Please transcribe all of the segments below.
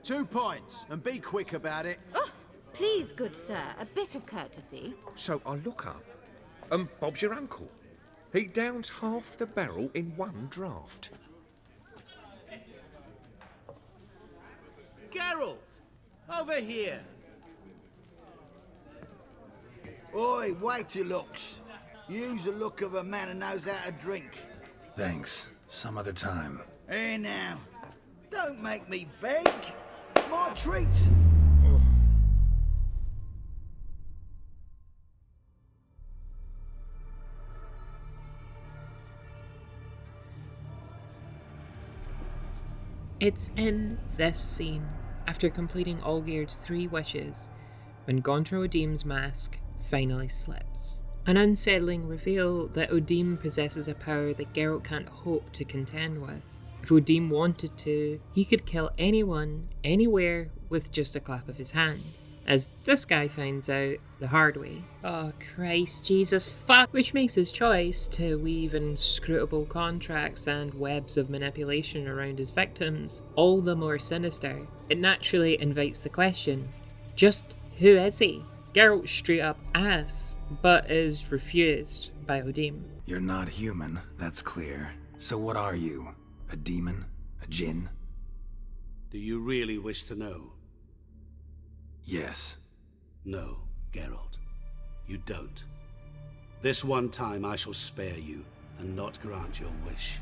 2 pints, and be quick about it. Oh, please, good sir, a bit of courtesy. So I look up, and Bob's your uncle. He downs half the barrel in one draught. Geralt, over here. Oi, wait your looks. Use the look of a man who knows how to drink. Thanks. Some other time. Here now. Don't make me beg. My treats. It's in this scene, after completing Olgierd's 3 wishes, when Gaunter O'Dimm's mask finally slips. An unsettling reveal that O'Dimm possesses a power that Geralt can't hope to contend with. If O'Dimm wanted to, he could kill anyone, anywhere, with just a clap of his hands. As this guy finds out the hard way. Oh Christ, Jesus, fuck! Which makes his choice to weave inscrutable contracts and webs of manipulation around his victims all the more sinister. It naturally invites the question, just who is he? Geralt straight up asks, but is refused by O'Dimm. You're not human, that's clear. So what are you? A demon? A djinn? Do you really wish to know? Yes. No, Geralt. You don't. This one time I shall spare you and not grant your wish.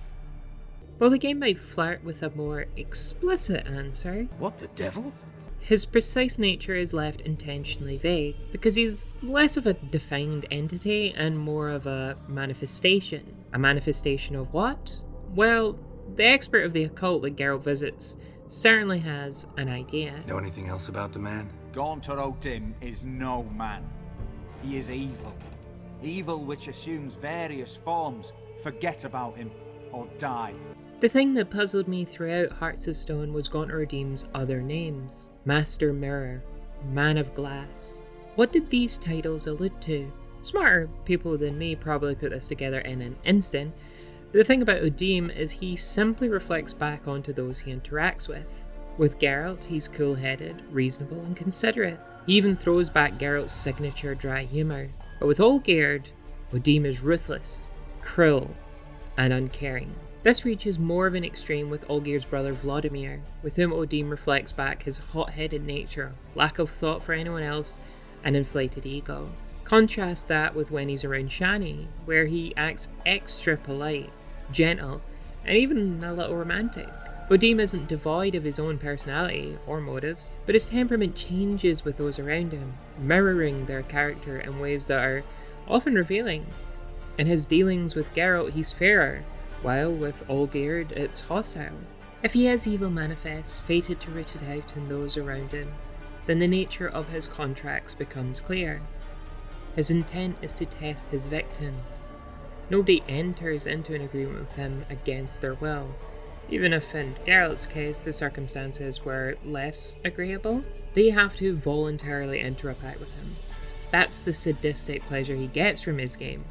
While the game might flirt with a more explicit answer, What the devil? his precise nature is left intentionally vague, because he's less of a defined entity and more of a manifestation. A manifestation of what? Well, the expert of the occult that Geralt visits certainly has an idea. Know anything else about the man? Gaunter O'Dimm is no man. He is evil. Evil which assumes various forms. Forget about him, or die. The thing that puzzled me throughout Hearts of Stone was Gaunter O'Dimm's other names. Master Mirror, Man of Glass. What did these titles allude to? Smarter people than me probably put this together in an instant, but the thing about O'Dimm is he simply reflects back onto those he interacts with. With Geralt, he's cool-headed, reasonable, and considerate. He even throws back Geralt's signature dry humour. But with Olgierd, O'Dimm is ruthless, cruel, and uncaring. This reaches more of an extreme with Olgierd's brother Vladimir, with whom O'Dimm reflects back his hot-headed nature, lack of thought for anyone else, and inflated ego. Contrast that with when he's around Shani, where he acts extra polite, gentle, and even a little romantic. O'Dimm isn't devoid of his own personality or motives, but his temperament changes with those around him, mirroring their character in ways that are often revealing. In his dealings with Geralt, he's fairer, while with Olgierd, it's hostile. If he is evil manifest, fated to root it out in those around him, then the nature of his contracts becomes clear. His intent is to test his victims. Nobody enters into an agreement with him against their will. Even if in Geralt's case the circumstances were less agreeable, they have to voluntarily enter a pact with him. That's the sadistic pleasure he gets from his game,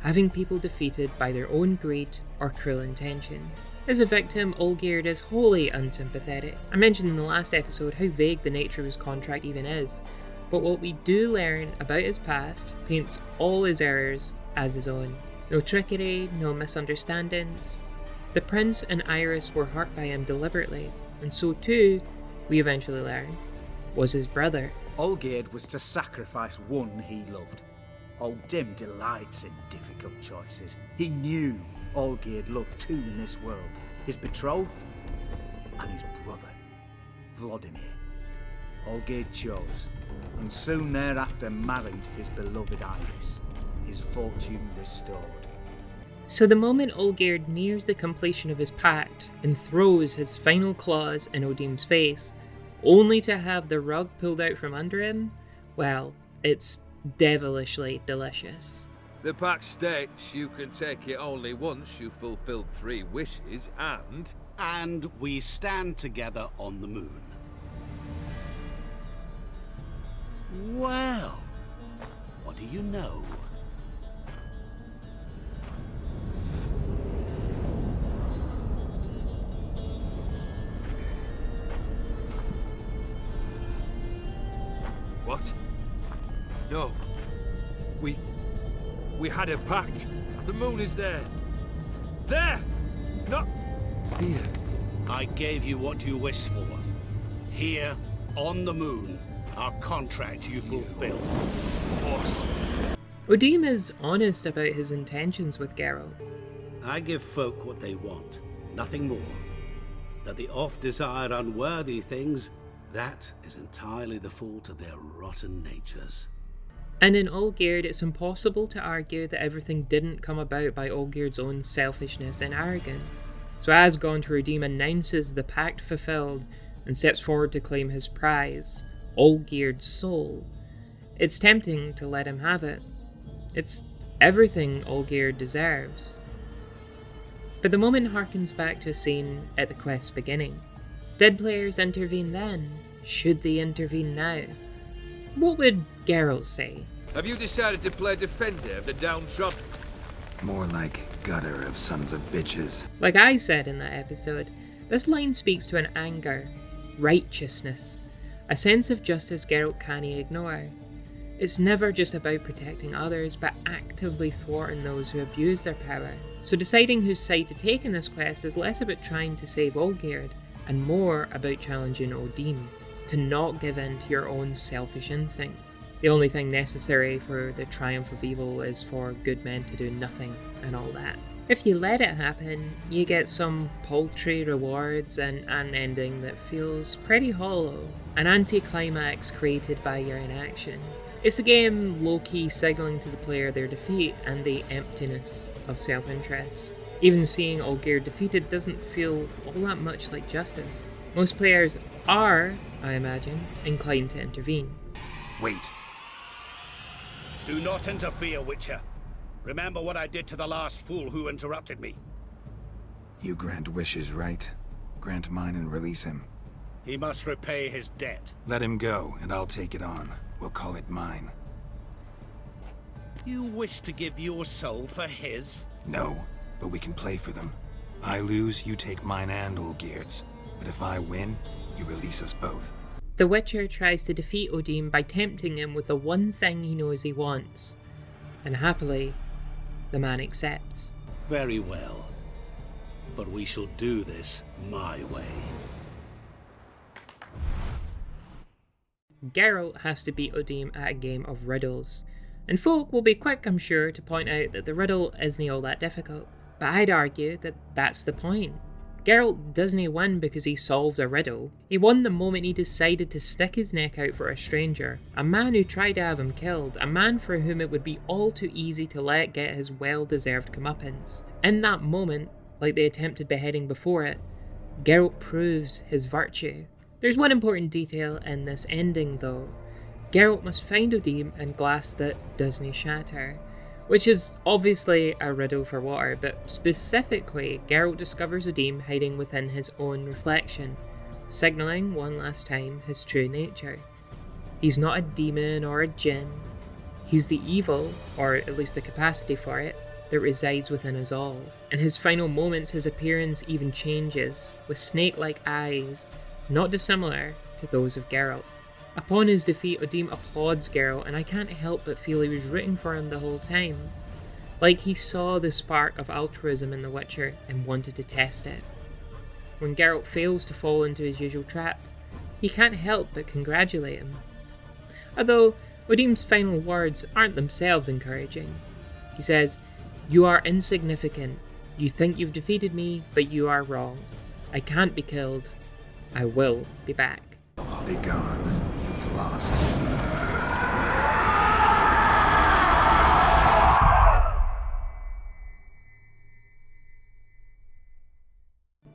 having people defeated by their own greed or cruel intentions. As a victim, Olgierd is wholly unsympathetic. I mentioned in the last episode how vague the nature of his contract even is, but what we do learn about his past paints all his errors as his own. No trickery, no misunderstandings. The prince and Iris were hurt by him deliberately, and so too, we eventually learn, was his brother. Olgierd was to sacrifice one he loved. O'Dimm delights in difficult choices. He knew Olgierd loved 2 in this world, his betrothed and his brother, Vladimir. Olgierd chose, and soon thereafter married his beloved Iris, his fortune restored. So the moment Olgierd nears the completion of his pact and throws his final claws in O'Dimm's face, only to have the rug pulled out from under him, well, it's devilishly delicious. The pact states you can take it only once you've fulfilled 3 wishes and... And we stand together on the moon. Well, what do you know? No. We had a pact. The moon is there. There! Not here. I gave you what you wished for. Here, on the moon, our contract you fulfilled. Boss. O'Dimm is honest about his intentions with Geralt. I give folk what they want, nothing more. That they oft desire unworthy things, that is entirely the fault of their rotten natures. And in Olgierd, it's impossible to argue that everything didn't come about by Olgierd's own selfishness and arrogance. So as Gaunter O'Dimm announces the pact fulfilled and steps forward to claim his prize, Olgierd's soul, it's tempting to let him have it. It's everything Olgierd deserves. But the moment harkens back to a scene at the quest's beginning. Did players intervene then? Should they intervene now? What would Geralt say? Have you decided to play defender of the downtrodden? More like gutter of sons of bitches. Like I said in that episode, this line speaks to an anger, righteousness, a sense of justice Geralt can't ignore. It's never just about protecting others, but actively thwarting those who abuse their power. So deciding whose side to take in this quest is less about trying to save Olgierd, and more about challenging O'Dimm to not give in to your own selfish instincts. The only thing necessary for the triumph of evil is for good men to do nothing and all that. If you let it happen, you get some paltry rewards and an ending that feels pretty hollow, an anticlimax created by your inaction. It's the game low-key signalling to the player their defeat and the emptiness of self-interest. Even seeing Olgierd defeated doesn't feel all that much like justice. Most players are, I imagine, inclined to intervene. Wait. Do not interfere, Witcher. Remember what I did to the last fool who interrupted me. You grant wishes, right? Grant mine and release him. He must repay his debt. Let him go, and I'll take it on. We'll call it mine. You wish to give your soul for his? No, but we can play for them. I lose, you take mine and Olgierd's. But if I win, you release us both. The Witcher tries to defeat O'Dimm by tempting him with the one thing he knows he wants. And happily, the man accepts. Very well. But we shall do this my way. Geralt has to beat O'Dimm at a game of riddles, and folk will be quick, I'm sure, to point out that the riddle isn't all that difficult. But I'd argue that that's the point. Geralt doesn't win because he solved a riddle. He won the moment he decided to stick his neck out for a stranger, a man who tried to have him killed, a man for whom it would be all too easy to let get his well-deserved comeuppance. In that moment, like the attempted beheading before it, Geralt proves his virtue. There's one important detail in this ending though. Geralt must find O'Dimm in glass that doesn't shatter, which is obviously a riddle for water, but specifically Geralt discovers O'Dimm hiding within his own reflection, signalling one last time his true nature. He's not a demon or a djinn, he's the evil, or at least the capacity for it, that resides within us all. In his final moments his appearance even changes, with snake-like eyes, not dissimilar to those of Geralt. Upon his defeat, O'Dimm applauds Geralt, and I can't help but feel he was rooting for him the whole time. Like he saw the spark of altruism in the Witcher and wanted to test it. When Geralt fails to fall into his usual trap, he can't help but congratulate him. Although O'Dimm's final words aren't themselves encouraging. He says, "You are insignificant. You think you've defeated me, but you are wrong. I can't be killed. I will be back." Be gone. You've lost.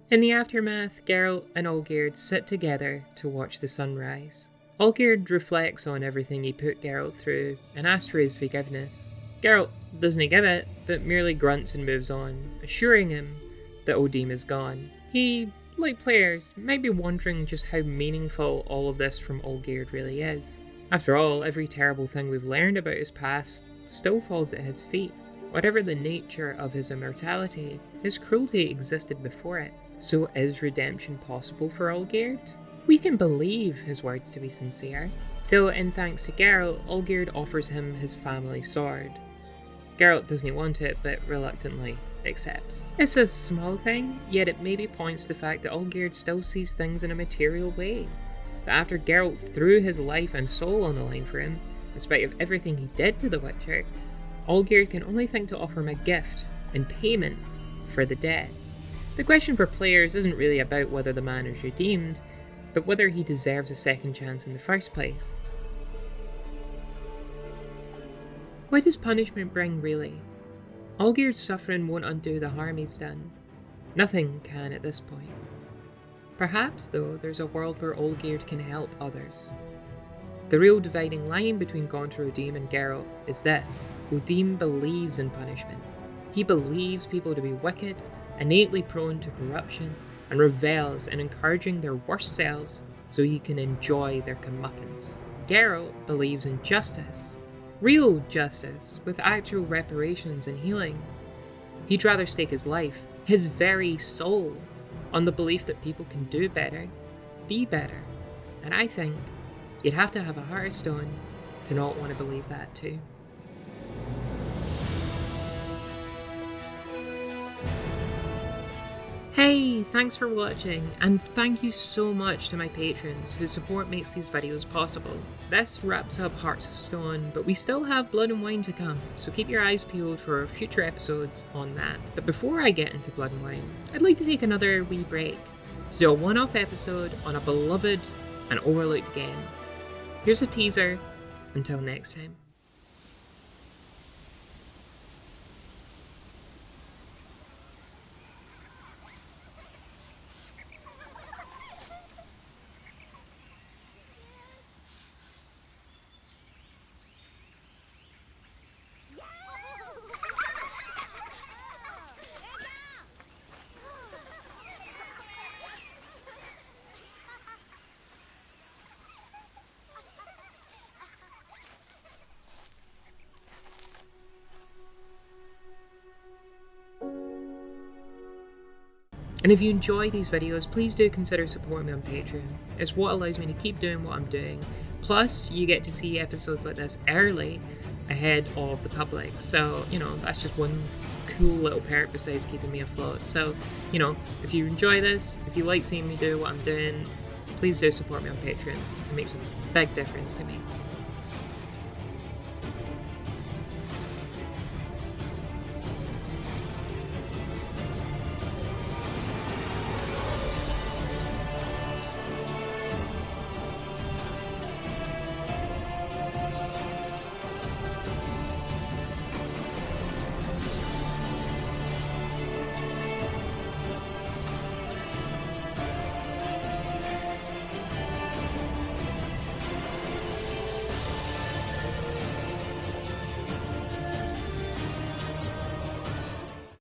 In the aftermath, Geralt and Olgierd sit together to watch the sunrise. Olgierd reflects on everything he put Geralt through and asks for his forgiveness. Geralt doesn't give it, but merely grunts and moves on, assuring him that O'Dimm is gone. He, like players, might be wondering just how meaningful all of this from Olgierd really is. After all, every terrible thing we've learned about his past still falls at his feet. Whatever the nature of his immortality, his cruelty existed before it. So is redemption possible for Olgierd? We can believe his words to be sincere. Though, in thanks to Geralt, Olgierd offers him his family sword. Geralt doesn't want it, but reluctantly accepts. It's a small thing, yet it maybe points to the fact that Olgierd still sees things in a material way. That after Geralt threw his life and soul on the line for him, in spite of everything he did to the Witcher, Olgierd can only think to offer him a gift in payment for the debt. The question for players isn't really about whether the man is redeemed, but whether he deserves a second chance in the first place. What does punishment bring, really? Olgierd's suffering won't undo the harm he's done. Nothing can at this point. Perhaps, though, there's a world where Olgierd can help others. The real dividing line between Gaunter O'Dimm and Geralt is this: O'Dimm believes in punishment. He believes people to be wicked, innately prone to corruption, and revels in encouraging their worst selves so he can enjoy their comeuppance. Geralt believes in justice. Real justice, with actual reparations and healing. He'd rather stake his life, his very soul, on the belief that people can do better, be better. And I think you'd have to have a heart of stone to not want to believe that too. Hey, thanks for watching, and thank you so much to my patrons whose support makes these videos possible. This wraps up Hearts of Stone, but we still have Blood and Wine to come, so keep your eyes peeled for future episodes on that. But before I get into Blood and Wine, I'd like to take another wee break to do a one-off episode on a beloved and overlooked game. Here's a teaser. Until next time. And if you enjoy these videos, please do consider supporting me on Patreon. It's what allows me to keep doing what I'm doing. Plus, you get to see episodes like this early, ahead of the public. So, that's just one cool little perk besides keeping me afloat. So, if you enjoy this, if you like seeing me do what I'm doing, please do support me on Patreon. It makes a big difference to me.